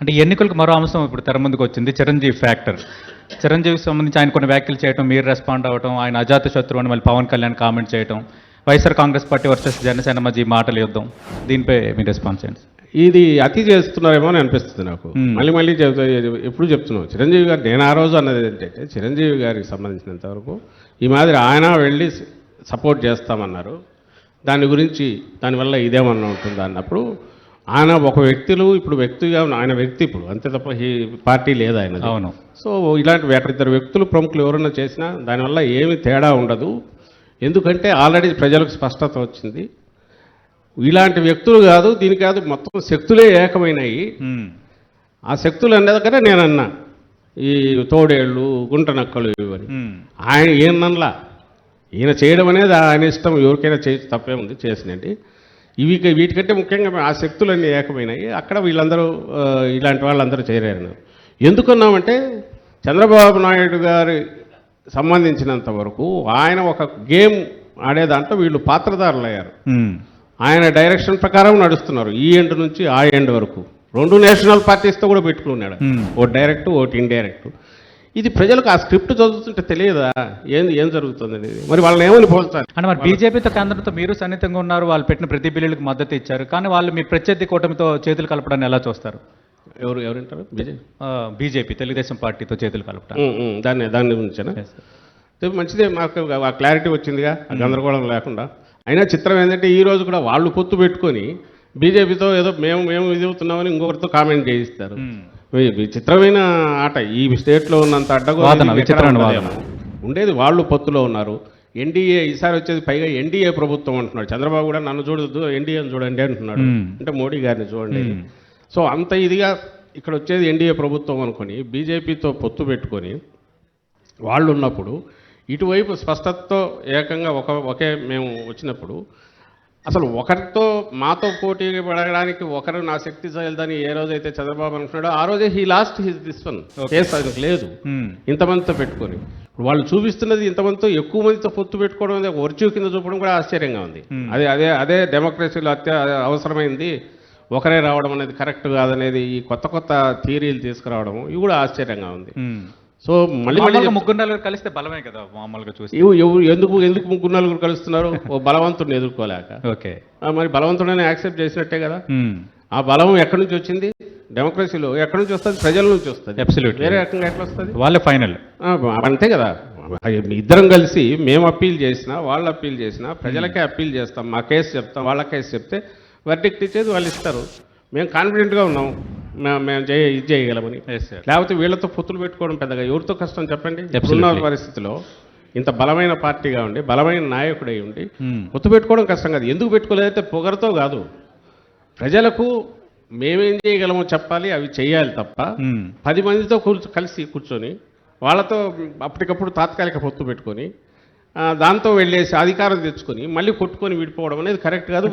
అంటే ఎన్నికలకు మరో అంశం ఇప్పుడు తెర ముందుకు వచ్చింది, చిరంజీవి ఫ్యాక్టర్. చిరంజీవికి సంబంధించి ఆయన కొన్ని వ్యాఖ్యలు చేయడం, మీరు రెస్పాండ్ అవ్వడం, ఆయన అజాత శత్రువు అని మళ్ళీ పవన్ కళ్యాణ్ కామెంట్ చేయడం, వైఎస్ఆర్ కాంగ్రెస్ పార్టీ వర్సెస్ జనసేన మధ్య ఈ మాటల యుద్ధం, దీనిపై మీ రెస్పాన్స్ ఏంటి? ఇది అతి చేస్తున్నారేమో అని అనిపిస్తుంది నాకు. మళ్ళీ ఎప్పుడు చెప్తున్నాం, చిరంజీవి గారు నేను ఆ రోజు అన్నది ఏంటంటే, చిరంజీవి గారికి సంబంధించినంత వరకు ఈ మాదిరి ఆయన వెళ్ళి సపోర్ట్ చేస్తామన్నారు, దాని గురించి దానివల్ల ఇదేమన్నా ఉంటుందా అన్నప్పుడు, ఆయన ఒక వ్యక్తులు ఇప్పుడు వ్యక్తిగా ఆయన వ్యక్తి ఇప్పుడు అంతే తప్ప ఈ పార్టీ లేదు ఆయన. అవును. సో ఇలాంటి ఇద్దరు వ్యక్తులు ప్రముఖులు ఎవరైనా చేసినా దానివల్ల ఏమి తేడా ఉండదు. ఎందుకంటే ఆల్రెడీ ప్రజలకు స్పష్టత వచ్చింది. ఇలాంటి వ్యక్తులు కాదు, దీని కాదు, మొత్తం శక్తులే ఏకమైనాయి. ఆ శక్తులు అనేదక్కడే నేను అన్నా, ఈ తోడేళ్ళు గుంట నక్కలు ఇవని ఆయన ఏమనలా. ఈయన చేయడం అనేది ఆయన ఇష్టం, ఎవరికైనా చేసి తప్పే ఉంది, చేసినండి. వీటికంటే ముఖ్యంగా ఆ శక్తులన్నీ ఏకమైనాయి. అక్కడ వీళ్ళందరూ ఇలాంటి వాళ్ళందరూ చేరారు. ఎందుకున్నామంటే చంద్రబాబు నాయుడు గారి సంబంధించినంత వరకు ఆయన ఒక గేమ్ ఆడే దాంట్లో వీళ్ళు పాత్రధారులు అయ్యారు. ఆయన డైరెక్షన్ ప్రకారం నడుస్తున్నారు, ఈ ఎండ్ నుంచి ఆ ఎండ్ వరకు. 2 నేషనల్ పార్టీస్తో కూడా పెట్టుకున్నాడు, ఓ డైరెక్ట్ ఓటి ఇండైరెక్ట్. ఇది ప్రజలకు ఆ స్క్రిప్ట్ చదువుతుంటే తెలియదా ఏం జరుగుతుంది అనేది? మరి వాళ్ళని ఏమని పోల్చారు అంటే మరి బీజేపీతో కేంద్రంతో మీరు సన్నిహితంగా ఉన్నారు, వాళ్ళు పెట్టిన ప్రతి బిల్లులకు మద్దతు ఇచ్చారు, కానీ వాళ్ళు మీ ప్రత్యర్థి కూటమితో చేతులు కలపడాన్ని ఎలా చూస్తారు? ఎవరింటారు? బీజేపీ తెలుగుదేశం పార్టీతో చేతులు కలపడం, దాని గురించేనా? మంచిదే, మాకు ఆ క్లారిటీ వచ్చిందిగా, గందరగోళం లేకుండా. అయినా చిత్రం ఏంటంటే ఈ రోజు కూడా వాళ్ళు పొత్తు పెట్టుకొని బీజేపీతో ఏదో మేము ఇది అవుతున్నామని ఇంకొకరితో కామెంట్ చేయిస్తారు. విచిత్రమైన ఆట. ఈ స్టేట్లో ఉన్నంత ఉండేది వాళ్ళు పొత్తులో ఉన్నారు. ఎన్డీఏ ఈసారి వచ్చేది, పైగా ఎన్డీఏ ప్రభుత్వం అంటున్నాడు చంద్రబాబు కూడా. నన్ను చూడద్దు, ఎన్డీఏని చూడండి అంటున్నాడు, అంటే మోడీ గారిని చూడండి. సో అంత ఇదిగా ఇక్కడ వచ్చేది ఎన్డీఏ ప్రభుత్వం అనుకొని బీజేపీతో పొత్తు పెట్టుకొని వాళ్ళు ఉన్నప్పుడు, ఇటువైపు స్పష్టతతో ఏకంగా ఒకే మేము వచ్చినప్పుడు, అసలు ఒకరితో మాతో పోటీ పడడానికి ఒకరు నా శక్తి చేయలేదని ఏ రోజైతే చంద్రబాబు అనుకున్నాడో ఆ రోజే he lost this one case. అది లేదు ఇంతమందితో పెట్టుకొని. ఇప్పుడు వాళ్ళు చూపిస్తున్నది ఇంతమందితో ఎక్కువ మందితో పొత్తు పెట్టుకోవడం అనేది వర్చ్యూ కింద చూపడం కూడా ఆశ్చర్యంగా ఉంది. అదే డెమోక్రసీలో అవసరమైంది. ఒకరే రావడం అనేది కరెక్ట్ కాదనేది, ఈ కొత్త థియరీలు తీసుకురావడం, ఇవి కూడా ఆశ్చర్యంగా ఉంది. సో మళ్ళీ 3-4 కలిస్తే బలమే కదా మామూలుగా చూసి. ఎందుకు 3-4 కలుస్తున్నారు? ఓ బలవంతుడిని ఎదుర్కోలేక. ఓకే, మరి బలవంతుడని యాక్సెప్ట్ చేసినట్టే కదా. ఆ బలం ఎక్కడి నుంచి వచ్చింది? డెమోక్రసీలో ఎక్కడి నుంచి వస్తుంది? ప్రజల నుంచి వస్తుంది. అబ్సల్యూట్లీ. వేరే రకంగా ఎట్లా వస్తుంది? వాళ్ళే ఫైనల్. అంతే కదా. ఇద్దరం కలిసి మేము అప్పీల్ చేసినా, వాళ్ళు అప్పీల్ చేసినా, ప్రజలకే అప్పీల్ చేస్తాం, మా కేసు చెప్తాం, వాళ్ళ కేసు చెప్తే వర్డిక్ట్ ఇచ్చేది వాళ్ళు ఇస్తారు. మేము కాన్ఫిడెంట్గా ఉన్నాం, మేము ఇది చేయగలమని. లేకపోతే వీళ్ళతో పొత్తులు పెట్టుకోవడం పెద్దగా ఎవరితో కష్టం చెప్పండి? ఇప్పుడున్న పరిస్థితిలో ఇంత బలమైన పార్టీగా ఉండి, బలమైన నాయకుడై ఉండి పొత్తు పెట్టుకోవడం కష్టం కాదు. ఎందుకు పెట్టుకోలేదంటే పొగరుతో కాదు, ప్రజలకు మేమేం చేయగలమో చెప్పాలి, అవి చేయాలి తప్ప 10 మందితో కలిసి కూర్చొని వాళ్ళతో అప్పటికప్పుడు తాత్కాలిక పొత్తు పెట్టుకొని దాంతో వెళ్ళేసి అధికారం తెచ్చుకొని మళ్ళీ కొట్టుకొని విడిపోవడం అనేది కరెక్ట్ కాదు.